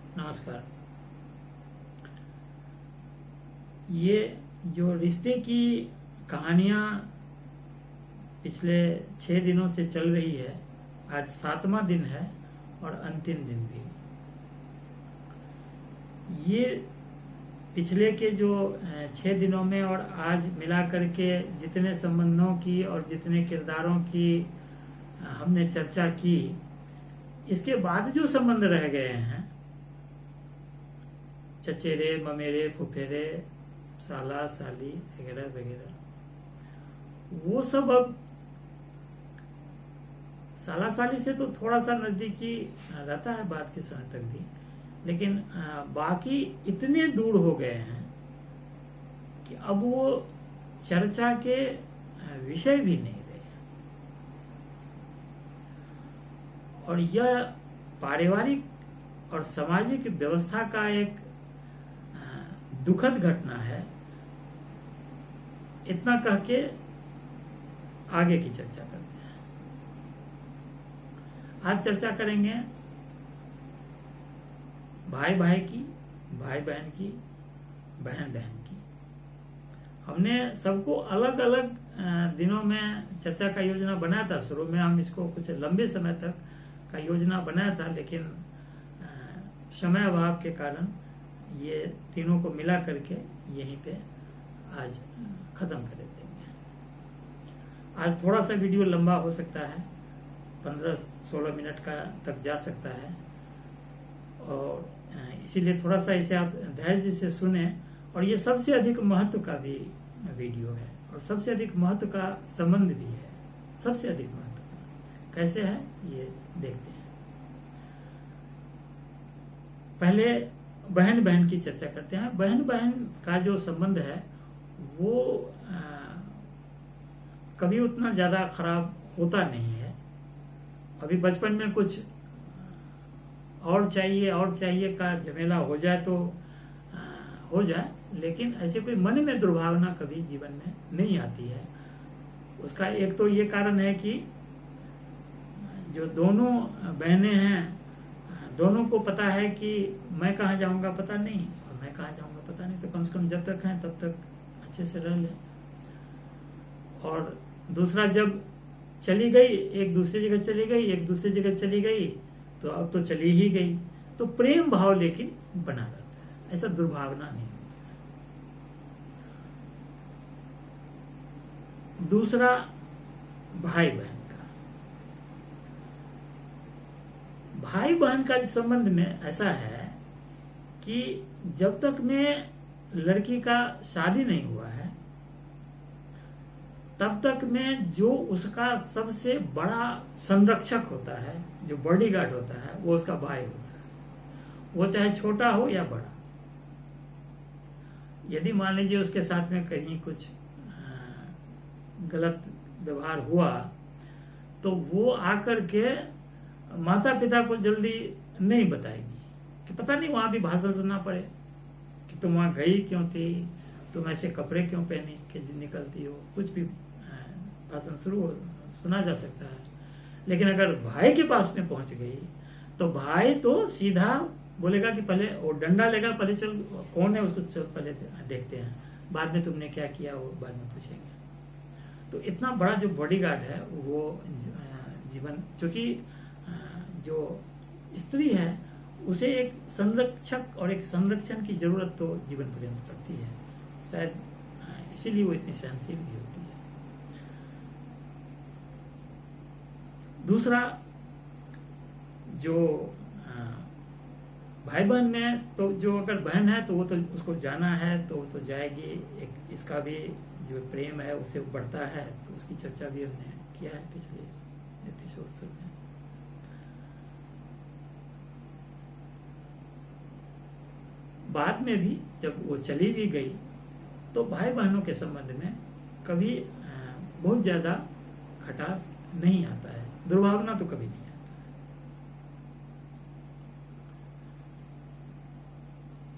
नमस्कार। ये जो रिश्ते की कहानियाँ पिछले 6 दिनों से चल रही है, आज 7वां दिन है और अंतिम दिन भी। ये पिछले के जो 6 दिनों में और आज मिला करके जितने संबंधों की और जितने किरदारों की हमने चर्चा की, इसके बाद जो संबंध रह गए हैं, चचेरे, ममेरे, फुफेरे, साला, साली वगैरह वगैरह, वो सब अब साला साली से तो थोड़ा सा नज़दीकी रहता है बात के समय तक भी, लेकिन बाकी इतने दूर हो गए हैं कि अब वो चर्चा के विषय भी नहीं रहे। और यह पारिवारिक और सामाजिक व्यवस्था का एक दुखद घटना है। इतना कह के आगे की चर्चा करते हैं। आज चर्चा करेंगे भाई भाई की, भाई बहन की, बहन बहन की। हमने सबको अलग अलग दिनों में चर्चा का योजना बनाया था। शुरू में हम इसको कुछ लंबे समय तक का योजना बनाया था, लेकिन समय अभाव के कारण ये तीनों को मिला करके यहीं पे आज ख़त्म कर देंगे। आज थोड़ा सा वीडियो लंबा हो सकता है, 15-16 मिनट का तक जा सकता है, और इसीलिए थोड़ा सा इसे आप धैर्य से सुने। और ये सबसे अधिक महत्व का भी वीडियो है और सबसे अधिक महत्व का संबंध भी है। सबसे अधिक महत्व का कैसे है ये देखते हैं। पहले बहन बहन की चर्चा करते हैं। बहन बहन का जो संबंध है वो कभी उतना ज़्यादा खराब होता नहीं है। अभी बचपन में कुछ और चाहिए का झमेला हो जाए तो हो जाए, लेकिन ऐसे कोई मन में दुर्भावना कभी जीवन में नहीं आती है। उसका एक तो ये कारण है कि जो दोनों बहनें हैं, दोनों को पता है कि मैं कहाँ जाऊँगा पता नहीं और मैं कहाँ जाऊँगा पता नहीं, तो कम से कम जब तक हैं तब तक अच्छे से रह लें। और दूसरा, जब चली गई, एक दूसरी जगह चली गई, एक दूसरी जगह चली गई, तो अब तो चली ही गई, तो प्रेम भाव लेकिन बना रहता है, ऐसा दुर्भावना नहीं। दूसरा, भाई बहन का। भाई बहन का संबंध में ऐसा है कि जब तक में लड़की का शादी नहीं हुआ है, तब तक में जो उसका सबसे बड़ा संरक्षक होता है, जो बॉडीगार्ड होता है, वो उसका भाई होता है। वो चाहे छोटा हो या बड़ा। यदि मान लीजिए उसके साथ में कहीं कुछ गलत व्यवहार हुआ, तो वो आकर के माता पिता को जल्दी नहीं बताएगी कि पता नहीं वहाँ भी भाषण सुनना पड़े कि तुम वहाँ गई क्यों थी, तुम ऐसे कपड़े क्यों पहनी कि निकलती हो, कुछ भी भाषण सुना जा सकता है। लेकिन अगर भाई के पास में पहुंच गई तो भाई तो सीधा बोलेगा कि पहले वो डंडा लेगा, पहले चल कौन है उसको चल पहले देखते हैं, बाद में तुमने क्या किया वो बाद में पूछेंगे। तो इतना बड़ा जो बॉडीगार्ड है वो जीवन, क्योंकि जो स्त्री है उसे एक संरक्षक और एक संरक्षण की जरूरत तो जीवन पर्यंत पड़ती है, शायद इसीलिए वो इतनी सहनशील भी होती है। दूसरा, जो भाई बहन में तो जो अगर बहन है तो वो तो उसको जाना है तो वो तो जाएगी। एक इसका भी जो प्रेम है उससे बढ़ता है, तो उसकी चर्चा भी हमने किया है पिछले एपिसोड में। बाद में भी जब वो चली भी गई तो भाई बहनों के संबंध में कभी बहुत ज़्यादा खटास नहीं आता है, दुर्भावना तो कभी नहीं आता।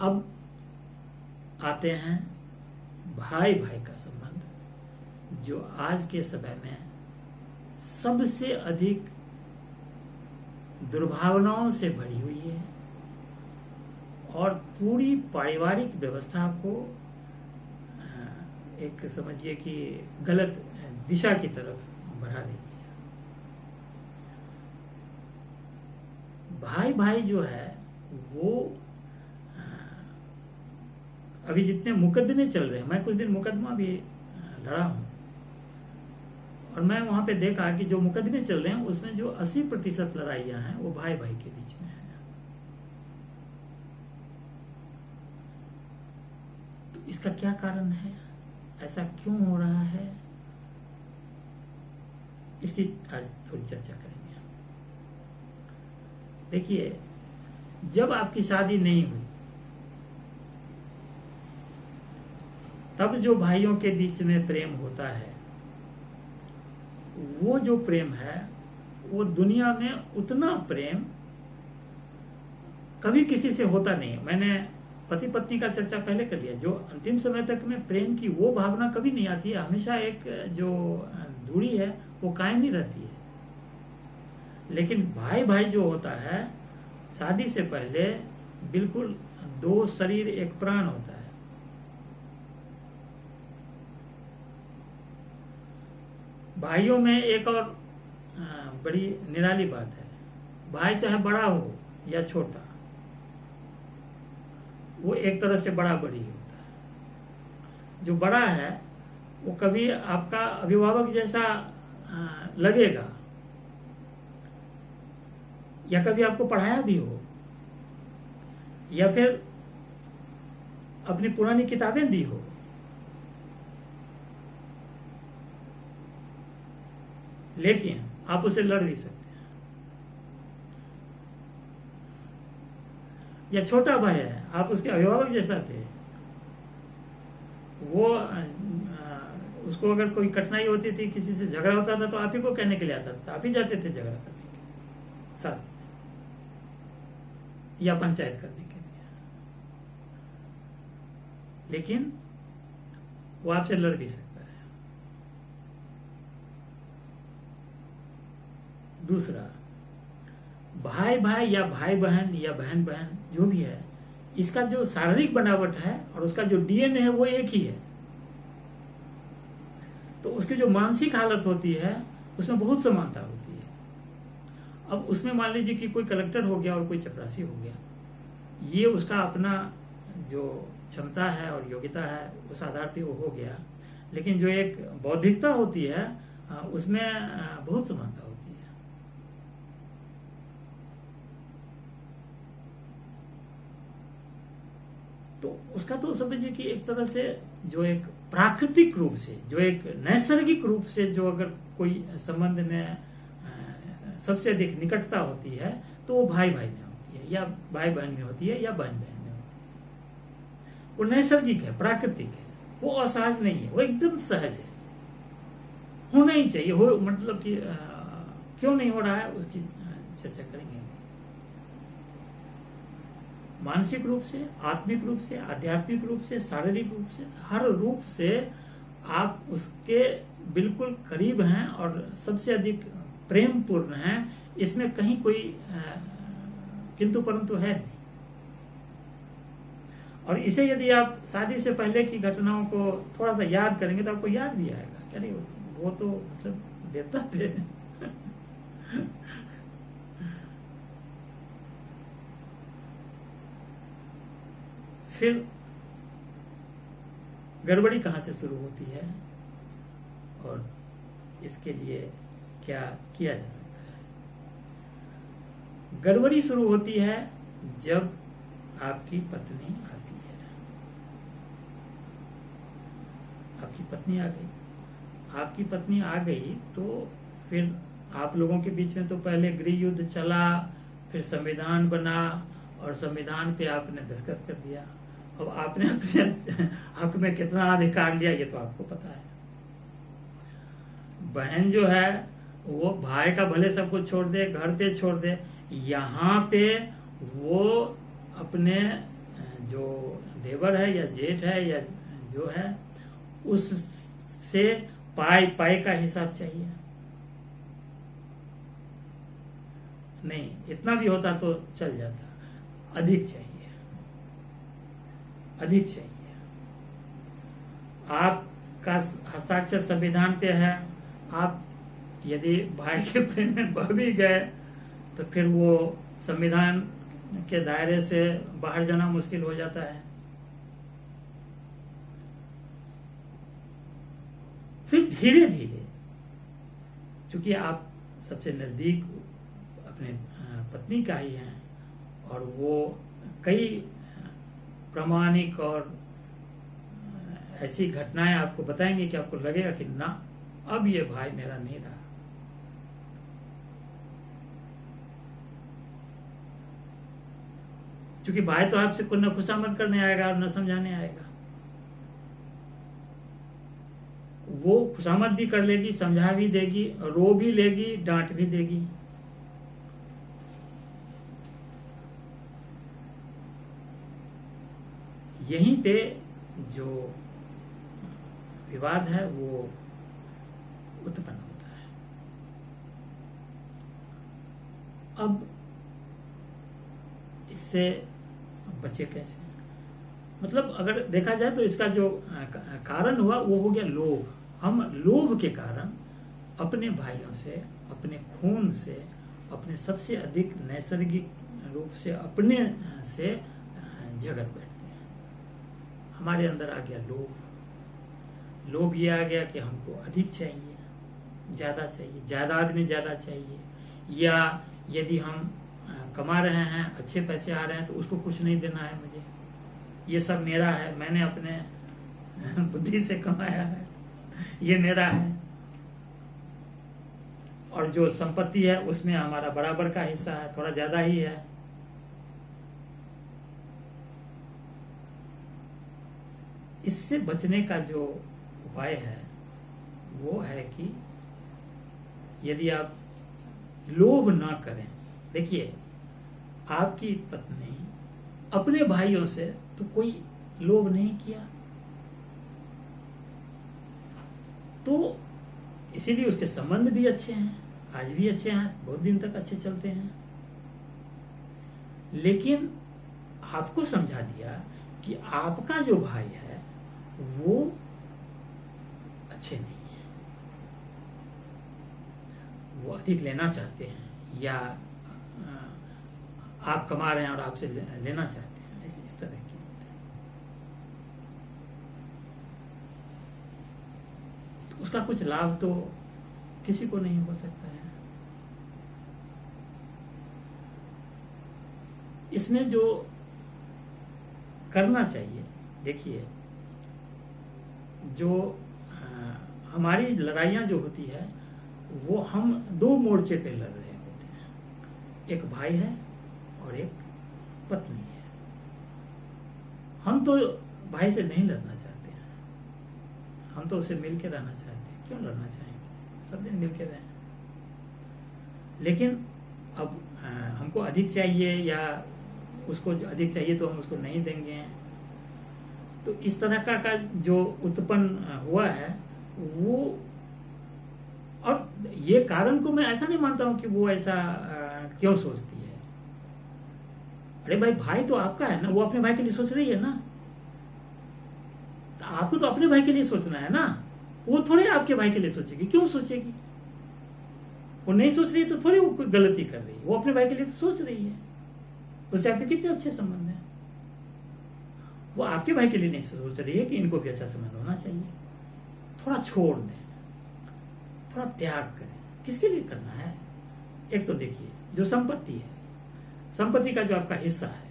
अब आते हैं भाई भाई का संबंध, जो आज के समय में सबसे अधिक दुर्भावनाओं से भरी हुई है और पूरी पारिवारिक व्यवस्था को एक समझिए कि गलत दिशा की तरफ बढ़ा देगी। भाई भाई जो है वो अभी जितने मुकदमे चल रहे हैं, मैं कुछ दिन मुकदमा भी लड़ा हूं, और मैं वहां पे देखा कि जो मुकदमे चल रहे हैं उसमें जो 80% लड़ाइयां हैं वो भाई भाई के बीच में है। तो इसका क्या कारण है, ऐसा क्यों हो रहा है, इसकी आज थोड़ी चर्चा करेंगे। देखिए, जब आपकी शादी नहीं हुई तब जो भाइयों के बीच में प्रेम होता है, वो जो प्रेम है वो दुनिया में उतना प्रेम कभी किसी से होता नहीं है। मैंने पति पत्नी का चर्चा पहले कर लिया। जो अंतिम समय तक में प्रेम की वो भावना कभी नहीं आती है, हमेशा एक जो दूरी है वो कायम ही रहती है। लेकिन भाई भाई जो होता है, शादी से पहले बिल्कुल दो शरीर एक प्राण होता है। भाइयों में एक और बड़ी निराली बात है, भाई चाहे बड़ा हो या छोटा, वो एक तरह से बड़ा बड़ी होता है। जो बड़ा है वो कभी आपका अभिभावक जैसा लगेगा, या कभी आपको पढ़ाया भी हो, या फिर अपनी पुरानी किताबें दी हो, लेकिन आप उसे लड़ भी सकते हैं। या छोटा भाई है, आप उसके अभिभावक जैसा थे, वो उसको अगर कोई कठिनाई होती थी, किसी से झगड़ा होता था तो आप ही को कहने के लिए आता था, आप ही जाते थे झगड़ा करने के साथ या पंचायत करने के लिए, लेकिन वो आपसे लड़ भी सकता है। दूसरा, भाई भाई या भाई बहन या बहन बहन जो भी है, इसका जो शारीरिक बनावट है और उसका जो डीएनए है वो एक ही है। तो उसकी जो मानसिक हालत होती है उसमें बहुत समानता होती है। अब उसमें मान लीजिए कि कोई कलेक्टर हो गया और कोई चपरासी हो गया, ये उसका अपना जो क्षमता है और योग्यता है उस आधार पे वो हो गया, लेकिन जो एक बौद्धिकता होती है उसमें बहुत समानता होती है। तो उसका तो समझिए कि एक तरह से जो एक प्राकृतिक रूप से, जो एक नैसर्गिक रूप से जो अगर कोई संबंध में सबसे अधिक निकटता होती है तो वो भाई भाई में होती है, या भाई बहन में होती है, या बहन बहन में होती है। वो नैसर्गिक है, प्राकृतिक है, वो असहज नहीं है, वो एकदम सहज है, होना ही चाहिए। हो मतलब कि क्यों नहीं हो रहा है उसकी चर्चा करेंगे। मानसिक रूप से, आत्मिक रूप से, आध्यात्मिक रूप से, शारीरिक रूप से, हर रूप से आप उसके बिल्कुल करीब हैं और सबसे अधिक प्रेम पूर्ण हैं। इसमें कहीं कोई किंतु परंतु है नहीं। और इसे यदि आप शादी से पहले की घटनाओं को थोड़ा सा याद करेंगे तो आपको याद भी आएगा, क्या नहीं, वो तो मतलब देवता थे। फिर गड़बड़ी कहाँ से शुरू होती है और इसके लिए क्या किया जा सकता है। गड़बड़ी शुरू होती है जब आपकी पत्नी आती है। आपकी पत्नी आ गई, आपकी पत्नी आ गई तो फिर आप लोगों के बीच में तो पहले गृह युद्ध चला, फिर संविधान बना और संविधान पे आपने दस्तखत कर दिया। अब आपने अपने हक में कितना अधिकार लिया ये तो आपको पता है। बहन जो है वो भाई का भले सब कुछ छोड़ दे, घर पे छोड़ दे, यहाँ पे वो अपने जो देवर है या जेठ है या जो है उससे पाई पाई का हिसाब चाहिए। नहीं, इतना भी होता तो चल जाता, अधिक चाहिए। अधिक चाहिए। आपका हस्ताक्षर संविधान पे है, आप यदि भाई के प्रेम में बह भी गए तो फिर वो संविधान के दायरे से बाहर जाना मुश्किल हो जाता है। फिर धीरे धीरे, चूंकि आप सबसे नजदीक अपने पत्नी का ही हैं और वो कई प्रामाणिक और ऐसी घटनाएं आपको बताएंगे कि आपको लगेगा कि ना, अब ये भाई मेरा नहीं रहा। क्योंकि भाई तो आपसे कोई न खुशामद करने आएगा और न समझाने आएगा। वो खुशामद भी कर लेगी, समझा भी देगी, रो भी लेगी, डांट भी देगी। यहीं पे जो विवाद है वो उत्पन्न होता है। अब इससे बचे कैसे? मतलब अगर देखा जाए तो इसका जो कारण हुआ वो हो गया लोभ। हम लोभ के कारण अपने भाइयों से, अपने खून से, अपने सबसे अधिक नैसर्गिक रूप से अपने से झगड़ बैठते हैं। हमारे अंदर आ गया लोभ। लोभ ये आ गया कि हमको अधिक चाहिए, ज़्यादा चाहिए, जायदाद में ज़्यादा चाहिए, या यदि हम कमा रहे हैं, अच्छे पैसे आ रहे हैं तो उसको कुछ नहीं देना है मुझे, ये सब मेरा है, मैंने अपने बुद्धि से कमाया है, ये मेरा है। और जो संपत्ति है उसमें हमारा बराबर का हिस्सा है, थोड़ा ज्यादा ही है। इससे बचने का जो उपाय है वो है कि यदि आप लोभ ना करें, देखिए आपकी पत्नी अपने भाइयों से तो कोई लोभ नहीं किया, तो इसीलिए उसके संबंध भी अच्छे हैं, आज भी अच्छे हैं, बहुत दिन तक अच्छे चलते हैं। लेकिन आपको समझा दिया कि आपका जो भाई है वो अच्छे नहीं है, वो अधिक लेना चाहते हैं, या आप कमा रहे हैं और आपसे लेना चाहते हैं, इस तरह की बात है। तो उसका कुछ लाभ तो किसी को नहीं हो सकता है। इसमें जो करना चाहिए, देखिए जो हमारी लड़ाइयाँ जो होती है वो हम दो मोर्चे पे लड़ रहे होते हैं, एक भाई है और एक पत्नी है। हम तो भाई से नहीं लड़ना चाहते हैं, हम तो उसे मिल के रहना चाहते हैं। क्यों लड़ना चाहेंगे, सब दिन मिल के रहें। लेकिन अब हमको अधिक चाहिए या उसको अधिक चाहिए तो हम उसको नहीं देंगे। तो इस तरह का जो उत्पन्न हुआ है वो, और ये कारण को मैं ऐसा नहीं मानता हूं कि वो ऐसा क्यों सोचती है। अरे भाई, भाई तो आपका है ना, वो अपने भाई के लिए सोच रही है ना, तो आपको तो अपने भाई के लिए सोचना है ना, वो थोड़े आपके भाई के लिए सोचेगी। क्यों सोचेगी? वो नहीं सोच रही है तो थोड़ी वो कोई गलती कर रही है, वो अपने भाई के लिए तो सोच रही है। उससे आपके कितने अच्छे संबंध हैं। वो आपके भाई के लिए नहीं सोच रही है कि इनको भी अच्छा संबंध होना चाहिए। थोड़ा छोड़ दें, थोड़ा त्याग करें। किसके लिए करना है? एक तो देखिए जो संपत्ति है, संपत्ति का जो आपका हिस्सा है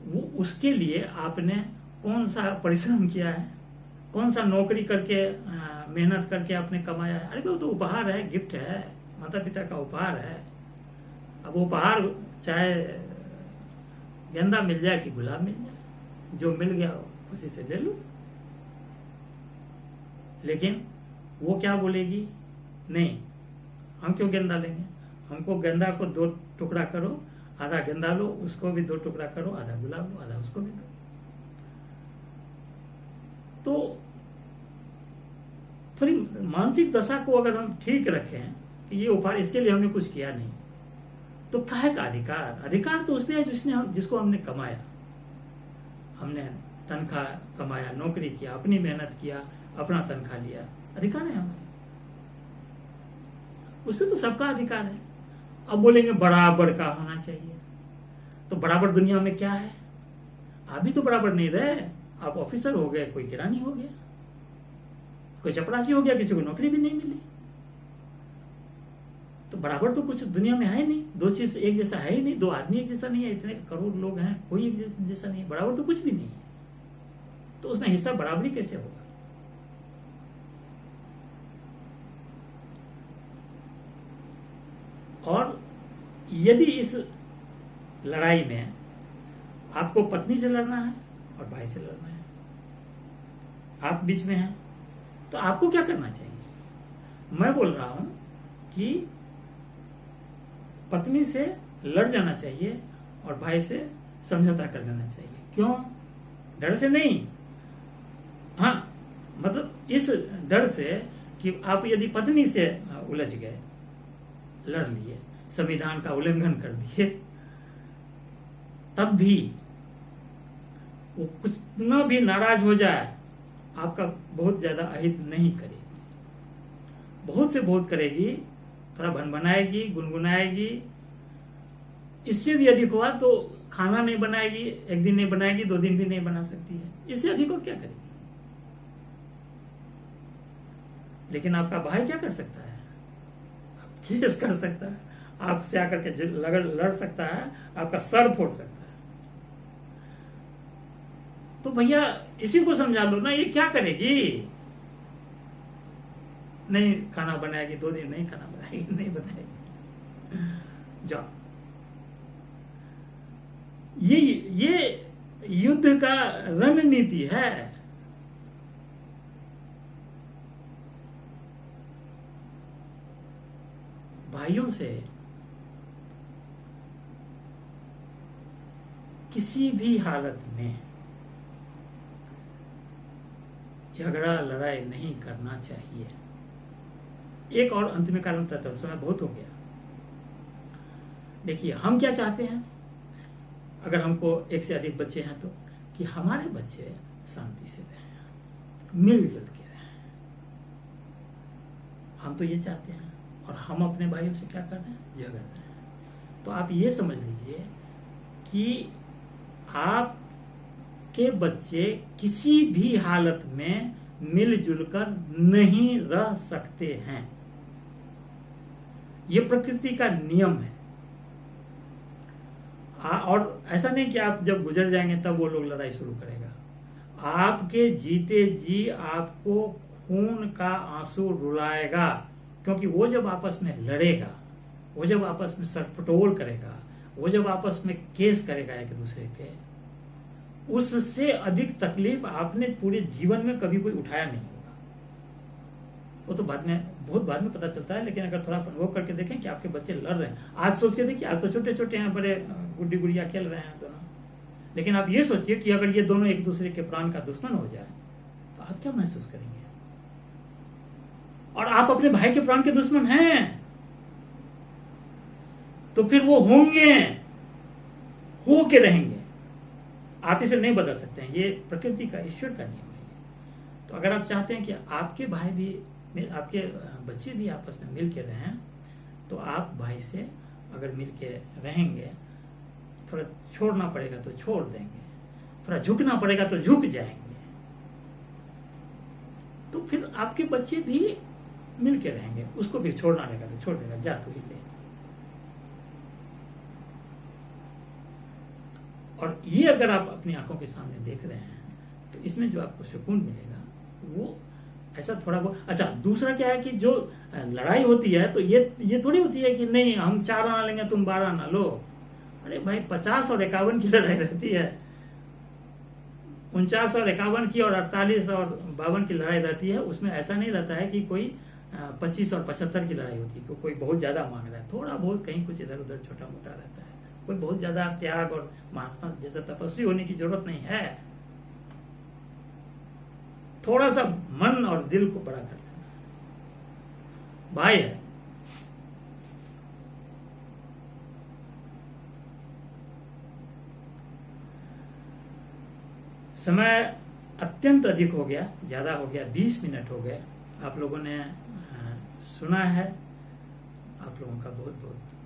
वो, उसके लिए आपने कौन सा परिश्रम किया है, कौन सा नौकरी करके मेहनत करके आपने कमाया है। अरे वो तो उपहार है, गिफ्ट है, माता पिता का उपहार है। अब उपहार चाहे गेंदा मिल जाए कि गुलाब मिल जाए, जो मिल गया उसी से ले लो। लेकिन वो क्या बोलेगी, नहीं हम क्यों गेंदा लेंगे, हमको गेंदा को दो टुकड़ा करो, आधा गेंदा लो, उसको भी दो टुकड़ा करो, आधा गुलाब लो, आधा उसको भी दो। तो थोड़ी मानसिक दशा को अगर हम ठीक रखें कि ये उपहार इसके लिए हमने कुछ किया नहीं, तो काहे का अधिकार? अधिकार तो उसमें है जिसको हमने कमाया, हमने तनख्वाह कमाया, नौकरी किया, अपनी मेहनत किया, अपना तनख्वाह लिया, अधिकार है हमारे, उसमें तो सबका अधिकार है। अब बोलेंगे बराबर का होना चाहिए, तो बराबर दुनिया में क्या है? आप भी तो बराबर नहीं रहे। आप ऑफिसर हो गए, कोई किरानी हो गया, कोई चपरासी हो गया, किसी को नौकरी भी नहीं मिली। तो बराबर तो कुछ दुनिया में है नहीं, दो चीज एक जैसा है ही नहीं, दो आदमी एक जैसा नहीं है, इतने करोड़ लोग हैं, कोई एक जैसा नहीं है, बराबर तो कुछ भी नहीं है। तो उसमें हिस्सा बराबरी कैसे होगा? और यदि इस लड़ाई में आपको पत्नी से लड़ना है और भाई से लड़ना है, आप बीच में हैं, तो आपको क्या करना चाहिए? मैं बोल रहा हूं कि पत्नी से लड़ जाना चाहिए और भाई से समझौता कर लेना चाहिए। क्यों? डर से नहीं, हाँ, मतलब इस डर से कि आप यदि पत्नी से उलझ गए, लड़ लिए, संविधान का उल्लंघन कर दिए, तब भी वो कुछ न भी नाराज हो जाए, आपका बहुत ज्यादा अहित नहीं करेगी, बहुत से बहुत करेगी, थोड़ा भनभनाएगी, गुनगुनाएगी। इससे भी अधिक हुआ तो खाना नहीं बनाएगी, एक दिन नहीं बनाएगी, 2 दिन भी नहीं बना सकती है, इससे अधिक और क्या करेगी? लेकिन आपका भाई क्या कर सकता है? केस कर सकता है, आपसे आकर के लड़ सकता है, आपका सर फोड़ सकता है। तो भैया इसी को समझा लो ना, ये क्या करेगी? नहीं खाना बनाएगी, 2 दिन नहीं खाना बनाएगी, नहीं बताएगी, जाओ। ये युद्ध का रणनीति है। भाइयों से किसी भी हालत में झगड़ा लड़ाई नहीं करना चाहिए। एक और अंत में कारण बताता हूं, समय बहुत हो गया। देखिए हम क्या चाहते हैं, अगर हमको एक से अधिक बच्चे हैं तो कि हमारे बच्चे शांति से रहें, मिलजुल के रहें, हम तो ये चाहते हैं। और हम अपने भाइयों से क्या कर रहे हैं? झगड़ रहे हैं। तो आप ये समझ लीजिए कि आपके बच्चे किसी भी हालत में मिलजुल कर नहीं रह सकते हैं, ये प्रकृति का नियम है। और ऐसा नहीं कि आप जब गुजर जाएंगे तब वो लोग लड़ाई शुरू करेगा। आपके जीते जी आपको खून का आंसू रुलाएगा, क्योंकि वो जब आपस में लड़ेगा, वो जब आपस में सरपटोल करेगा, वो जब आपस में केस करेगा एक दूसरे पे, उससे अधिक तकलीफ आपने पूरे जीवन में कभी कोई उठाया नहीं होगा। वो तो बाद में, बहुत बाद में पता चलता है, लेकिन अगर थोड़ा अनुभव करके देखें कि आपके बच्चे लड़ रहे हैं, आज सोच के देखिए, आज तो छोटे छोटे हैं, बड़े गुड्डी गुड़िया खेल रहे हैं दोनों, लेकिन आप ये सोचिए कि अगर ये दोनों एक दूसरे के प्राण का दुश्मन हो जाए तो आप क्या महसूस करेंगे? और आप अपने भाई के प्राण के दुश्मन हैं, तो फिर वो होंगे, हो के रहेंगे। आप इसे नहीं बदल सकते हैं, ये प्रकृति का, ईश्वर का नियम है। तो अगर आप चाहते हैं कि आपके भाई भी, आपके बच्चे भी आपस में मिल के रहें, तो आप भाई से अगर मिल के रहेंगे, थोड़ा छोड़ना पड़ेगा तो छोड़ देंगे, थोड़ा झुकना पड़ेगा तो झुक जाएंगे, तो फिर आपके बच्चे भी मिल के रहेंगे। उसको भी छोड़ना रहेगा तो छोड़ देगा, जा तू ही ले। और ये अगर आप अपनी आंखों के सामने देख रहे हैं तो इसमें जो आपको सुकून मिलेगा वो ऐसा थोड़ा बहुत। अच्छा, दूसरा क्या है कि जो लड़ाई होती है तो ये थोड़ी होती है कि नहीं हम 4 आना लेंगे तुम 12 आना लो। अरे भाई 50 और 51 की लड़ाई रहती है, 49 और 51 की, और 48 और 52 की लड़ाई रहती है। उसमें ऐसा नहीं रहता है कि कोई 25 और 75 की लड़ाई होती है, कोई बहुत ज्यादा मांग रहा है, थोड़ा बहुत कहीं कुछ इधर उधर छोटा मोटा रहता है। कोई बहुत ज्यादा त्याग और महात्मा जैसा तपस्वी होने की जरूरत नहीं है, थोड़ा सा मन और दिल को बड़ा कर लेना। भाई है, समय अत्यंत अधिक हो गया, ज़्यादा हो गया, 20 मिनट हो गए। आप लोगों ने सुना है, आप लोगों का बहुत बहुत